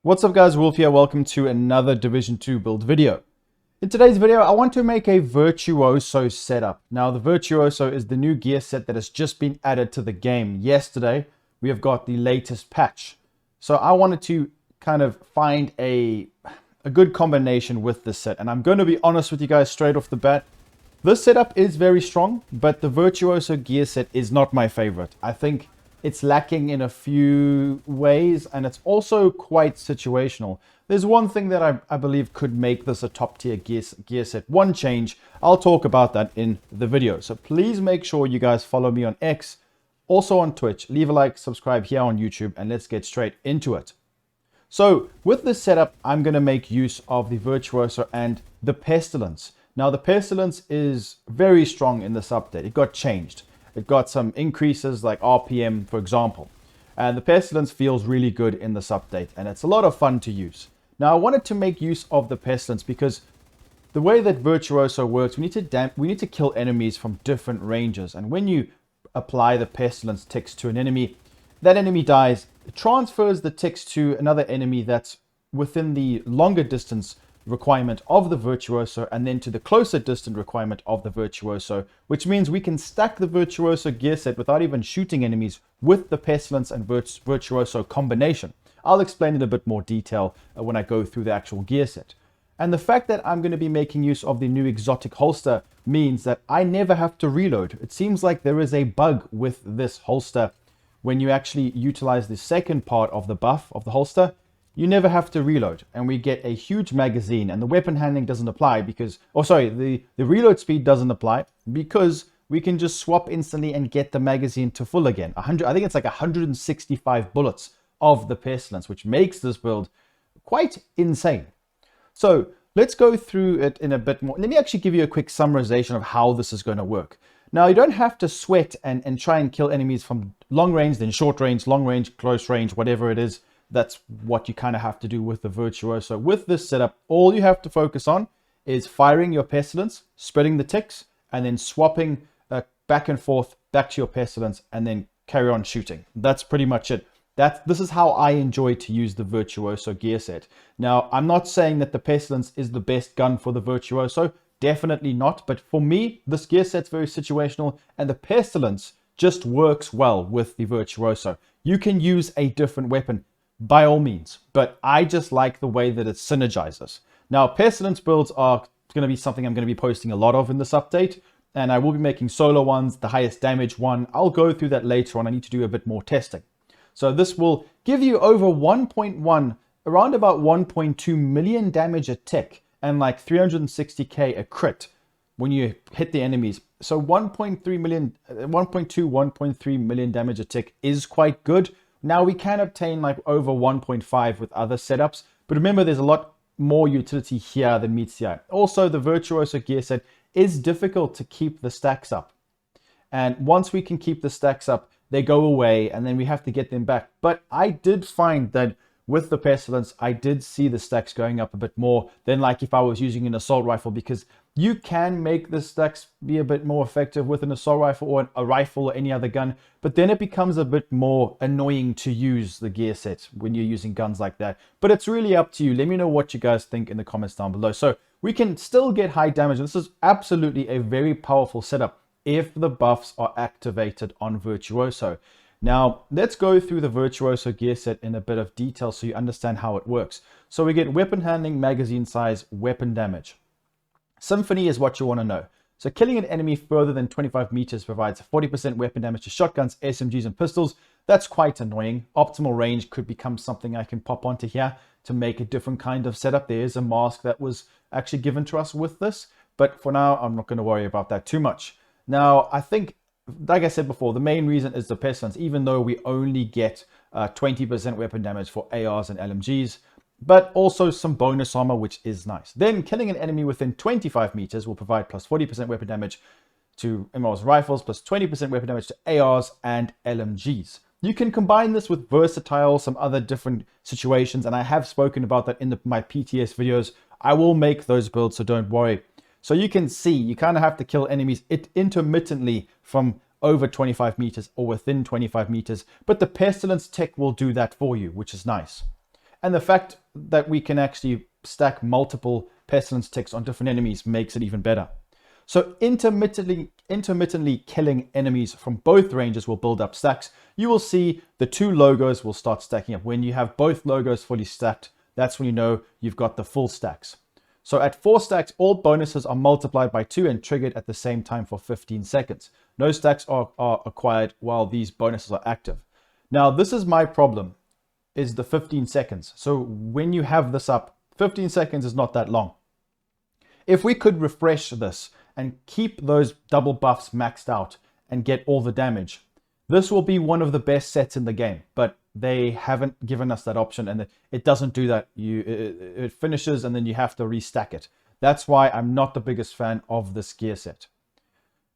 What's up guys, Wolf here. Welcome to another Division 2 build video. In today's video, I want to make a Virtuoso setup. Now the Virtuoso is the new gear set that has just been added to the game. Yesterday, we have got the latest patch. So I wanted to kind of find a good combination with this set. And I'm going to be honest with you guys straight off the bat. This setup is very strong, but the Virtuoso gear set is not my favorite. I think it's lacking in a few ways, and it's also quite situational. There's one thing that I believe could make this a top tier gear set. One change, I'll talk about that in the video. So please make sure you guys follow me on X, also on Twitch. Leave a like, subscribe here on YouTube, and let's get straight into it. So with this setup, I'm going to make use of the Virtuoso and the Pestilence. Now the Pestilence is very strong in this update. It got changed. It got some increases like RPM, for example. And the Pestilence feels really good in this update, and it's a lot of fun to use. Now, I wanted to make use of the Pestilence because the way that Virtuoso works, we need to kill enemies from different ranges. And when you apply the Pestilence ticks to an enemy, that enemy dies. It transfers the ticks to another enemy that's within the longer distance requirement of the Virtuoso, and then to the closer distant requirement of the Virtuoso, which means we can stack the Virtuoso gear set without even shooting enemies with the Pestilence and Virtuoso combination. I'll explain in a bit more detail when I go through the actual gear set. And the fact that I'm going to be making use of the new exotic holster means that I never have to reload. It seems like there is a bug with this holster. When you actually utilize the second part of the buff of the holster, you never have to reload, and we get a huge magazine, and the weapon handling doesn't apply because, the reload speed doesn't apply because we can just swap instantly and get the magazine to full again. I think it's like 165 bullets of the Pestilence, which makes this build quite insane. So let's go through it in a bit more. Let me actually give you a quick summarization of how this is going to work. Now, you don't have to sweat and try and kill enemies from long range, then short range, long range, close range, whatever it is. That's what you kind of have to do with the Virtuoso. With this setup, all you have to focus on is firing your Pestilence, spreading the ticks, and then swapping back and forth back to your Pestilence, and then carry on shooting. That's pretty much it. This is how I enjoy to use the Virtuoso gear set. Now, I'm not saying that the Pestilence is the best gun for the Virtuoso. Definitely not. But for me, this gear set's very situational, and the Pestilence just works well with the Virtuoso. You can use a different weapon by all means, but I just like the way that it synergizes. Now, Pestilence builds are going to be something I'm going to be posting a lot of in this update, and I will be making solo ones, the highest damage one. I'll go through that later on. I need to do a bit more testing. So this will give you over 1.1, around about 1.2 million damage a tick, and like 360k a crit when you hit the enemies. So 1.2, 1.3 million damage a tick is quite good. Now we can obtain like over 1.5 with other setups, but remember there's a lot more utility here than meets the eye. Also, the Virtuoso gear set is difficult to keep the stacks up. And once we can keep the stacks up, they go away and then we have to get them back. But I did find that with the Pestilence, I did see the stacks going up a bit more than like if I was using an assault rifle, because you can make the stacks be a bit more effective with an assault rifle or a rifle or any other gun, but then it becomes a bit more annoying to use the gear set when you're using guns like that. But it's really up to you. Let me know what you guys think in the comments down below. So we can still get high damage. This is absolutely a very powerful setup if the buffs are activated on Virtuoso. Now, let's go through the Virtuoso gear set in a bit of detail so you understand how it works. So we get weapon handling, magazine size, weapon damage. Symphony is what you want to know. So killing an enemy further than 25 meters provides 40% weapon damage to shotguns, SMGs, and pistols. That's quite annoying. Optimal range could become something I can pop onto here to make a different kind of setup. There is a mask that was actually given to us with this, but for now, I'm not going to worry about that too much. Now, I think, like I said before, the main reason is the Pestilence, even though we only get 20% weapon damage for ARs and LMGs, but also some bonus armor, which is nice. Then killing an enemy within 25 meters will provide plus 40% weapon damage to MRs rifles, plus 20% weapon damage to ARs and LMGs. You can combine this with versatile, some other different situations, and I have spoken about that in my PTS videos. I will make those builds, so don't worry. So you can see, you kind of have to kill enemies intermittently from over 25 meters or within 25 meters, but the Pestilence tech will do that for you, which is nice. And the fact that we can actually stack multiple Pestilence ticks on different enemies makes it even better. So intermittently killing enemies from both ranges will build up stacks. You will see the two logos will start stacking up. When you have both logos fully stacked, that's when you know you've got the full stacks. So at 4 stacks, all bonuses are multiplied by 2 and triggered at the same time for 15 seconds. No stacks are acquired while these bonuses are active. Now, this is my problem, is the 15 seconds. So when you have this up, 15 seconds is not that long. If we could refresh this and keep those double buffs maxed out and get all the damage, this will be one of the best sets in the game, but they haven't given us that option, and it doesn't do that. It finishes and then you have to restack it. That's why I'm not the biggest fan of this gear set.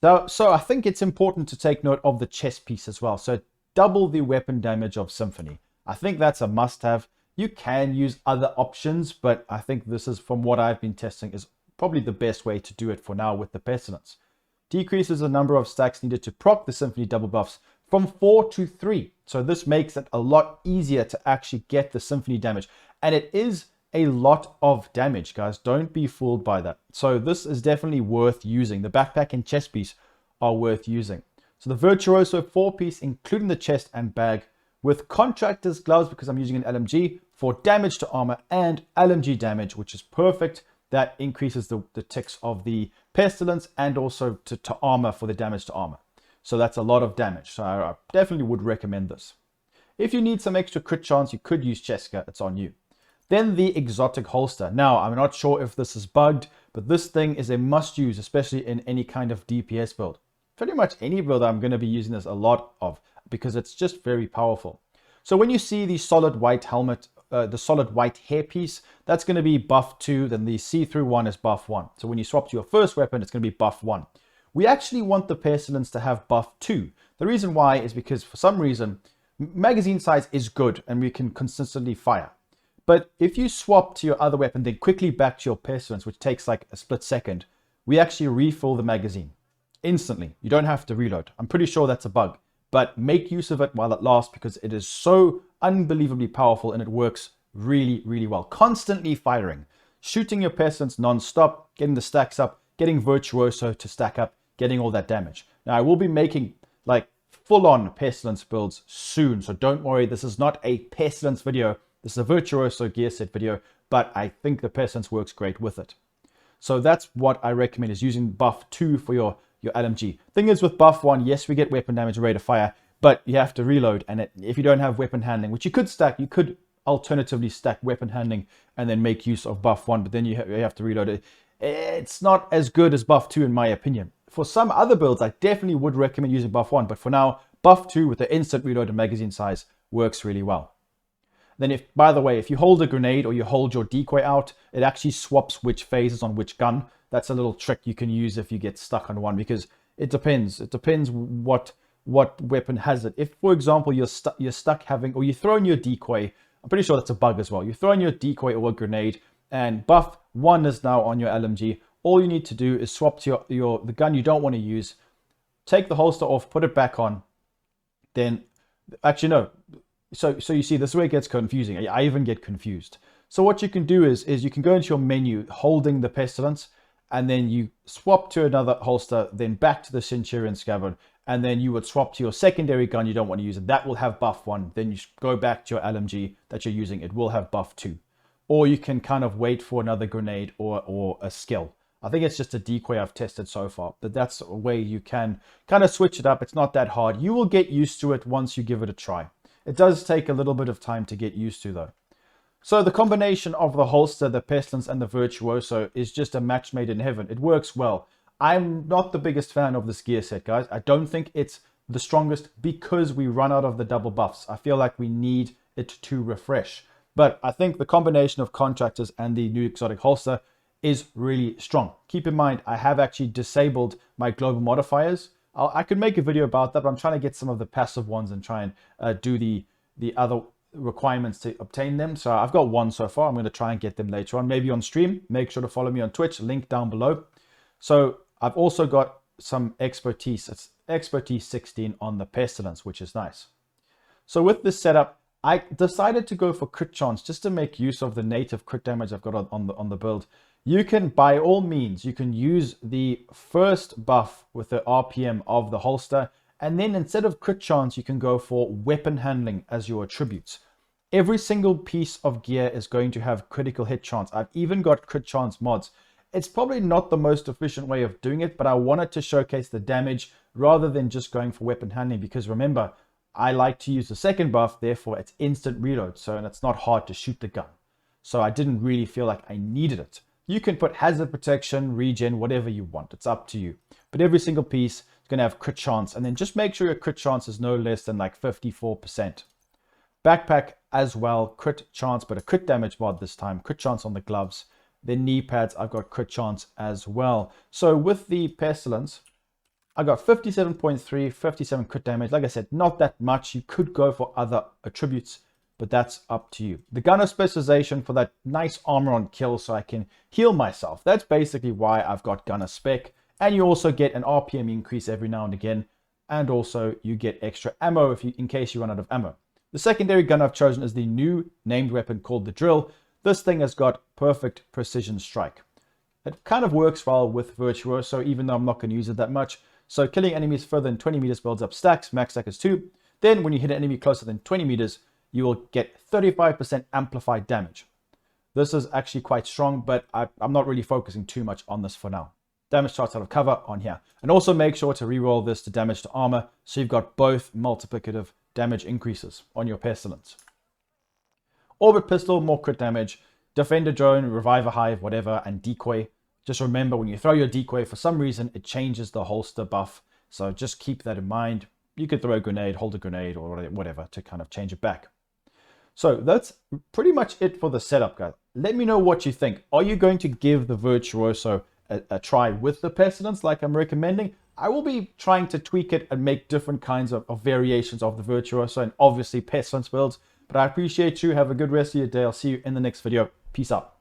So I think it's important to take note of the chest piece as well. So double the weapon damage of Symphony. I think that's a must-have. You can use other options, but I think this is, from what I've been testing, is probably the best way to do it for now with the Pestilence. Decreases the number of stacks needed to proc the Symphony double buffs from 4 to 3. So this makes it a lot easier to actually get the Symphony damage. And it is a lot of damage, guys. Don't be fooled by that. So this is definitely worth using. The backpack and chest piece are worth using. So the Virtuoso 4-piece, including the chest and bag, with Contractor's gloves, because I'm using an LMG, for damage to armor and LMG damage, which is perfect. That increases the ticks of the Pestilence and also to armor for the damage to armor. So that's a lot of damage. So I definitely would recommend this. If you need some extra crit chance, you could use Cheska. It's on you. Then the exotic holster. Now, I'm not sure if this is bugged, but this thing is a must use, especially in any kind of DPS build. Pretty much any build I'm going to be using this a lot of, because it's just very powerful. So when you see the solid white helmet, the solid white hairpiece, that's going to be buff 2. Then the see-through one is buff 1. So when you swap to your first weapon, it's going to be buff 1. We actually want the Pestilence to have buff 2. The reason why is because for some reason, magazine size is good and we can consistently fire. But if you swap to your other weapon, then quickly back to your Pestilence, which takes like a split second, we actually refill the magazine instantly. You don't have to reload. I'm pretty sure that's a bug, but make use of it while it lasts, because it is so unbelievably powerful and it works really, really well. Constantly firing, shooting your Pestilence non-stop, getting the stacks up, getting Virtuoso to stack up, getting all that damage. Now, I will be making like full-on Pestilence builds soon, so don't worry. This is not a Pestilence video. This is a Virtuoso gear set video, but I think the Pestilence works great with it. So that's what I recommend, is using buff 2 for your LMG. Thing is, with buff 1, yes, we get weapon damage, rate of fire, but you have to reload. And if you don't have weapon handling, which you could stack, you could alternatively stack weapon handling and then make use of buff 1, but then you have to reload it. It's not as good as buff 2 in my opinion. For some other builds, I definitely would recommend using buff 1, but for now, buff 2 with the instant reload and magazine size works really well. Then by the way, if you hold a grenade or you hold your decoy out, it actually swaps which phases on which gun. That's a little trick you can use if you get stuck on one, because it depends. It depends what weapon has it. If, for example, you're stuck having, or you throw in your decoy, I'm pretty sure that's a bug as well. You throw in your decoy or a grenade, and buff 1 is now on your LMG. All you need to do is swap to the gun you don't want to use, take the holster off, put it back on. Then, actually no. So you see, this is where it gets confusing. I even get confused. So what you can do is you can go into your menu holding the Pestilence, and then you swap to another holster, then back to the Centurion Scabbard, and then you would swap to your secondary gun you don't want to use, and that will have buff 1. Then you go back to your LMG that you're using, it will have buff 2. Or you can kind of wait for another grenade or a skill. I think it's just a decoy I've tested so far, but that's a way you can kind of switch it up. It's not that hard. You will get used to it once you give it a try. It does take a little bit of time to get used to though. So the combination of the holster, the Pestilence, and the Virtuoso is just a match made in heaven. It works well. I'm not the biggest fan of this gear set, guys. I don't think it's the strongest because we run out of the double buffs. I feel like we need it to refresh. But I think the combination of Contractors and the new exotic holster is really strong. Keep in mind, I have actually disabled my global modifiers. I could make a video about that, but I'm trying to get some of the passive ones and try and do the other requirements to obtain them. So I've got one so far. I'm going to try and get them later on, maybe on stream. Make sure to follow me on Twitch, link down below. So I've also got some expertise. It's expertise 16 on the Pestilence, which is nice. So with this setup, I decided to go for crit chance just to make use of the native crit damage I've got on the build. You can, by all means, you can use the first buff with the RPM of the holster, and then instead of crit chance, you can go for weapon handling as your attributes. Every single piece of gear is going to have critical hit chance. I've even got crit chance mods. It's probably not the most efficient way of doing it, but I wanted to showcase the damage rather than just going for weapon handling, because remember, I like to use the second buff, therefore it's instant reload, and it's not hard to shoot the gun. So I didn't really feel like I needed it. You can put hazard protection, regen, whatever you want. It's up to you. But every single piece is going to have crit chance, and then just make sure your crit chance is no less than like 54%. Backpack as well, crit chance, but a crit damage mod this time. Crit chance on the gloves. Then knee pads, I've got crit chance as well. So with the Pestilence, I got 57.3, 57 crit damage. Like I said, not that much. You could go for other attributes, but that's up to you. The gunner specialization for that nice armor on kill so I can heal myself. That's basically why I've got gunner spec. And you also get an RPM increase every now and again. And also you get extra ammo in case you run out of ammo. The secondary gun I've chosen is the new named weapon called the Drill. This thing has got perfect precision strike. It kind of works well with Virtuoso, even though I'm not going to use it that much. So killing enemies further than 20 meters builds up stacks. Max stack is 2. Then when you hit an enemy closer than 20 meters, you will get 35% amplified damage. This is actually quite strong, but I'm not really focusing too much on this for now. Damage charts out of cover on here. And also make sure to reroll this to damage to armor, so you've got both multiplicative damage increases on your Pestilence. Orbit Pistol, more crit damage. Defender Drone, Reviver Hive, whatever, and Decoy. Just remember, when you throw your decoy, for some reason, it changes the holster buff. So just keep that in mind. You could throw a grenade, hold a grenade, or whatever to kind of change it back. So that's pretty much it for the setup, guys. Let me know what you think. Are you going to give the Virtuoso a try with the Pestilence like I'm recommending? I will be trying to tweak it and make different kinds of variations of the Virtuoso and obviously Pestilence builds. But I appreciate you. Have a good rest of your day. I'll see you in the next video. Peace out.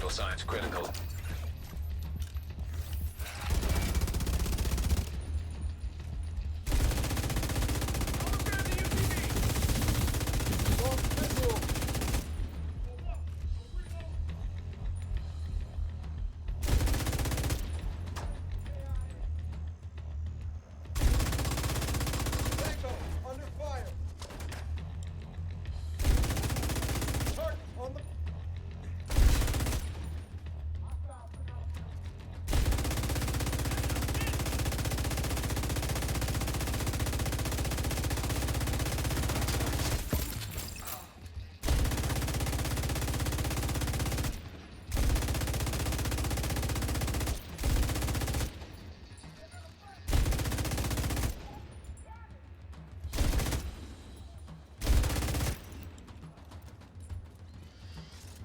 Vital signs critical.